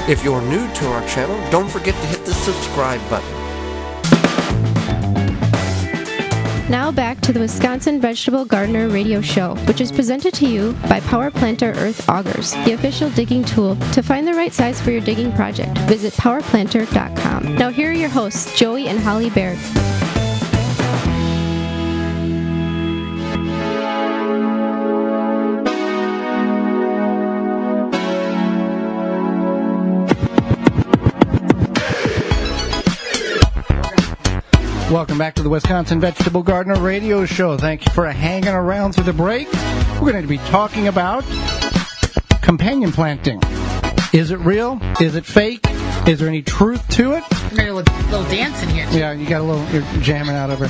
If you're new to our channel, don't forget to hit the subscribe button. Now back to the Wisconsin Vegetable Gardener Radio Show, which is presented to you by Power Planter Earth Augers, the official digging tool. To find the right size for your digging project, visit powerplanter.com. Now here are your hosts, Joey and Holly Baird. Welcome back to the Wisconsin Vegetable Gardener Radio Show. Thank you for hanging around through the break. We're going to be talking about companion planting. Is it real? Is it fake? Is there any truth to it? Got a little dance in here. Yeah, you got a little. You're jamming out over.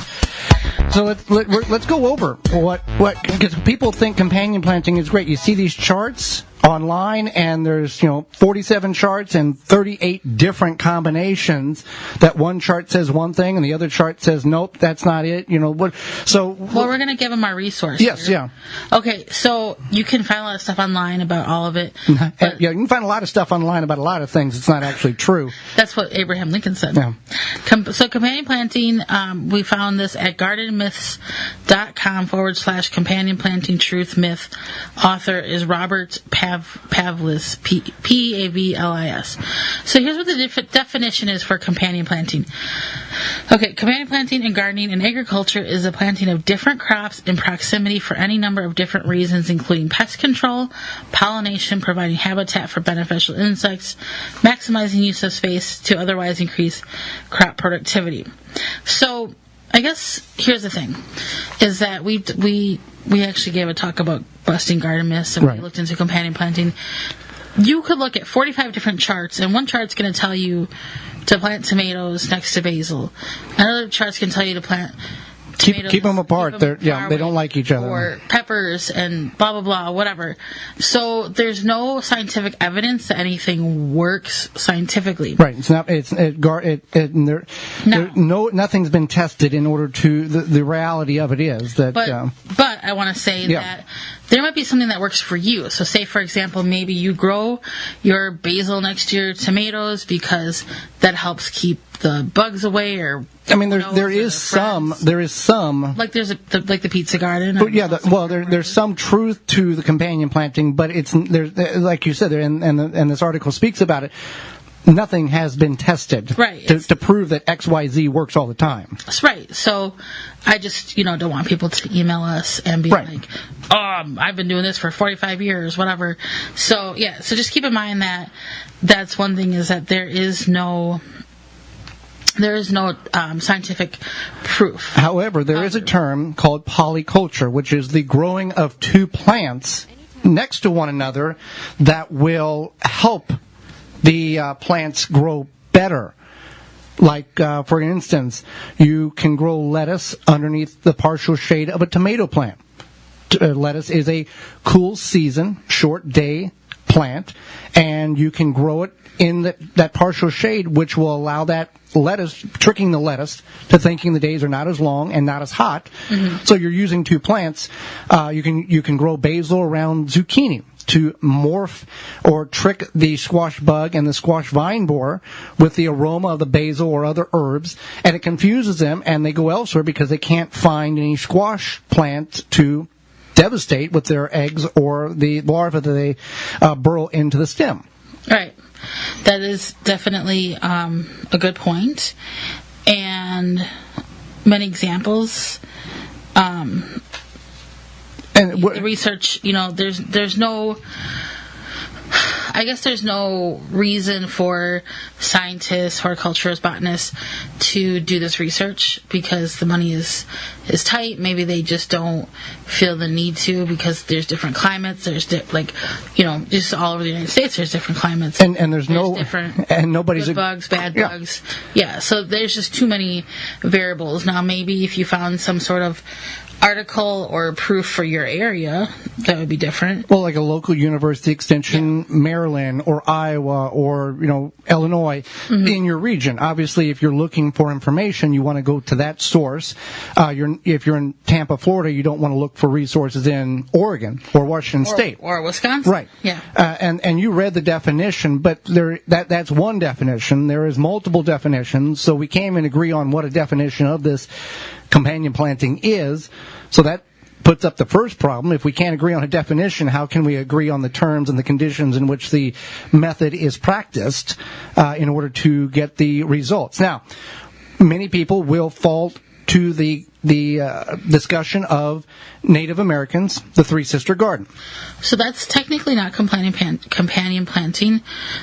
So let's go over what because people think companion planting is great. You see these charts online, and there's 47 charts and 38 different combinations. That one chart says one thing, and the other chart says nope, that's not it. What? So well, we're gonna give them our resource. Yes, here. Yeah. Okay, so you can find a lot of stuff online about all of it. Yeah, you can find a lot of stuff online about a lot of things. It's not actually true. That's what Abraham Lincoln said. Yeah. So companion planting, we found this at gardenmyths.com/companion planting truth myth. Author is Robert Pavlis, Pavlis. So here's what the definition is for companion planting. Okay, companion planting in gardening and agriculture is the planting of different crops in proximity for any number of different reasons, including pest control, pollination, providing habitat for beneficial insects, maximizing use of space to otherwise increase crop productivity. So I guess here's the thing, is that we actually gave a talk about busting garden myths, and we looked into companion planting. You could look at 45 different charts, and one chart's going to tell you to plant tomatoes next to basil. Another chart's going to tell you to plant tomatoes. Keep them apart. They don't like each other. Or peppers and blah, blah, blah, whatever. So there's no scientific evidence that anything works scientifically. Right. It's not. Nothing's been tested in order to. The reality of it is that. But I want to say that there might be something that works for you. So say, for example, maybe you grow your basil next to your tomatoes because that helps keep the bugs away, or there is some like there's the pizza garden. There's some truth to the companion planting, but there's like you said there, and this article speaks about it. Nothing has been tested to prove that XYZ works all the time. That's right. So I just don't want people to email us and be like, I've been doing this for 45 years, whatever. So so just keep in mind that that's one thing, is that there is no scientific proof. However, there is a term called polyculture, which is the growing of two plants next to one another that will help the plants grow better. Like, for instance, you can grow lettuce underneath the partial shade of a tomato plant. Lettuce is a cool season, short day plant, and you can grow it in that partial shade, which will allow that lettuce, tricking the lettuce to thinking the days are not as long and not as hot. Mm-hmm. So you're using two plants. You can grow basil around zucchini to morph or trick the squash bug and the squash vine borer with the aroma of the basil or other herbs, and it confuses them, and they go elsewhere because they can't find any squash plant to devastate with their eggs or the larvae that they burrow into the stem. Right. That is definitely a good point, and many examples. And the research, there's no. I guess there's no reason for scientists, horticulturists, botanists to do this research because the money is tight. Maybe they just don't feel the need to because there's different climates. There's just all over the United States there's different climates. And there's no different and nobody's good bugs, bad bugs. Yeah, so there's just too many variables. Now maybe if you found some sort of article or proof for your area, that would be different. Well, like a local university extension, Maryland or Iowa or, Illinois in your region. Obviously, if you're looking for information, you want to go to that source. If you're in Tampa, Florida, you don't want to look for resources in Oregon or Washington State. Or Wisconsin. Right. Yeah. And you read the definition, but that's one definition. There is multiple definitions, so we can't even agree on what a definition of this companion planting is. So that puts up the first problem. If we can't agree on a definition, how can we agree on the terms and the conditions in which the method is practiced in order to get the results? Now, many people will fall to the discussion of Native Americans, the Three Sister Garden. So that's technically not companion planting.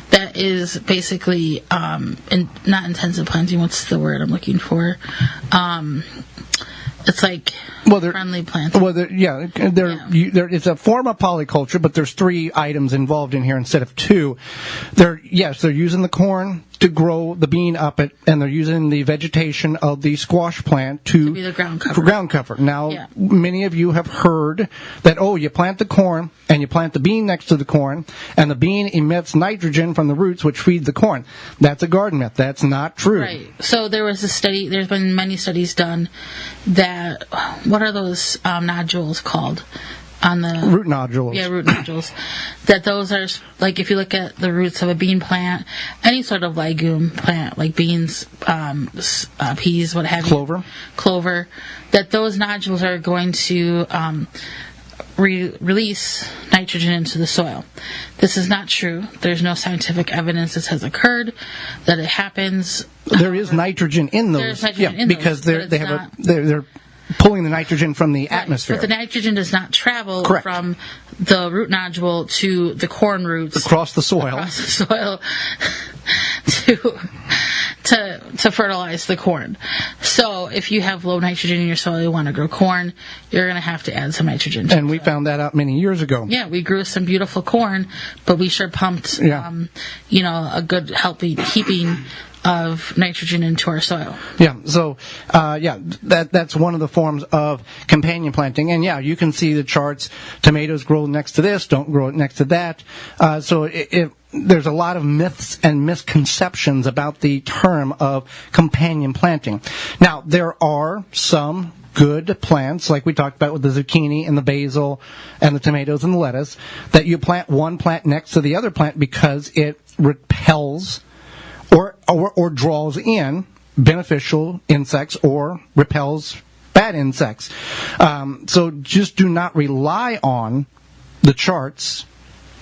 That is basically not intensive planting. What's the word I'm looking for? It's like friendly planting. Well, it's a form of polyculture, but there's 3 items involved in here instead of 2. They're using the corn to grow the bean up it, and they're using the vegetation of the squash plant to be the ground cover. Now, many of you have heard that, you plant the corn and you plant the bean next to the corn, and the bean emits nitrogen from the roots, which feed the corn. That's a garden myth. That's not true. Right. So there was a study, there's been many studies done that, what are those nodules called? On the root nodules. Yeah, root nodules. That those are, like, if you look at the roots of a bean plant, any sort of legume plant, like beans, peas, what have you. Clover. That those nodules are going to release nitrogen into the soil. This is not true. There's no scientific evidence this has occurred, that it happens. There is nitrogen in those. There's nitrogen in because those, they're pulling the nitrogen from the atmosphere. But the nitrogen does not travel Correct. from the root nodule to the corn roots. Across the soil. To fertilize the corn. So if you have low nitrogen in your soil, you want to grow corn, you're going to have to add some nitrogen. And we found that out many years ago. Yeah, we grew some beautiful corn, but we sure pumped, a good heaping of nitrogen into our soil. Yeah, so, that's one of the forms of companion planting. And you can see the charts. Tomatoes grow next to this, don't grow next to that. So there's a lot of myths and misconceptions about the term of companion planting. Now, there are some good plants, like we talked about with the zucchini and the basil and the tomatoes and the lettuce, that you plant one plant next to the other plant because it repels or draws in beneficial insects or repels bad insects. So just do not rely on the charts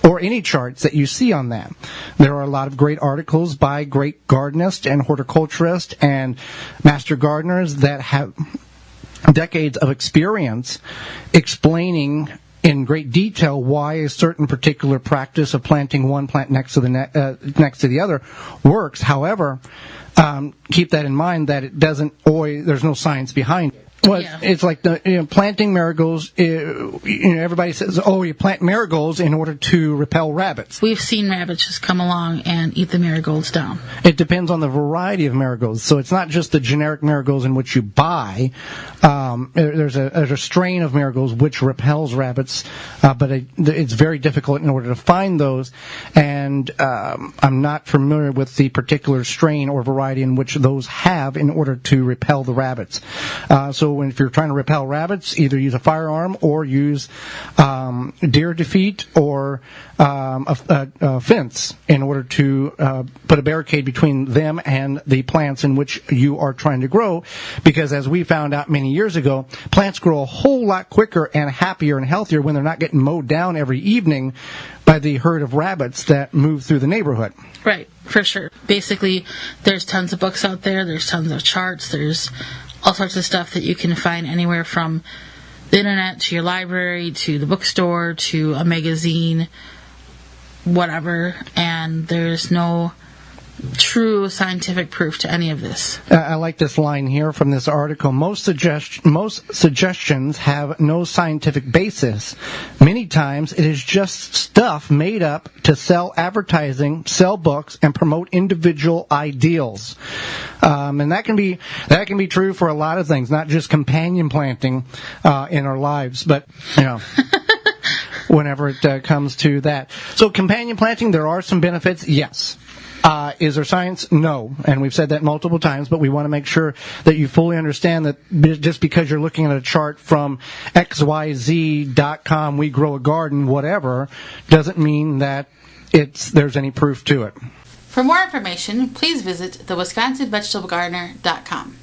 or any charts that you see on that. There are a lot of great articles by great gardeners and horticulturists and master gardeners that have decades of experience explaining in great detail why a certain particular practice of planting one plant next to the other works. However, keep that in mind that it doesn't always, there's no science behind it. Well, it's like planting marigolds. Everybody says, you plant marigolds in order to repel rabbits. We've seen rabbits just come along and eat the marigolds down. It depends on the variety of marigolds. So it's not just the generic marigolds in which you buy. There's a strain of marigolds which repels rabbits, but it's very difficult in order to find those. And I'm not familiar with the particular strain or variety in which those have in order to repel the rabbits. So if you're trying to repel rabbits, either use a firearm or use deer defeat or a fence in order to put a barricade between them and the plants in which you are trying to grow. Because as we found out many years ago, plants grow a whole lot quicker and happier and healthier when they're not getting mowed down every evening by the herd of rabbits that move through the neighborhood. Right, for sure. Basically, there's tons of books out there, there's tons of charts, there's all sorts of stuff that you can find anywhere from the internet to your library to the bookstore to a magazine, whatever. And there's no true scientific proof to any of this. I like this line here from this article. Most suggestions have no scientific basis. Many times it is just stuff made up to sell advertising, sell books, and promote individual ideals. And that can be true for a lot of things, not just companion planting in our lives, but whenever it comes to that. So companion planting, there are some benefits, yes. Is there science? No. And we've said that multiple times, but we want to make sure that you fully understand that just because you're looking at a chart from xyz.com, we grow a garden, whatever, doesn't mean that there's any proof to it. For more information, please visit thewisconsinvegetablegardener.com.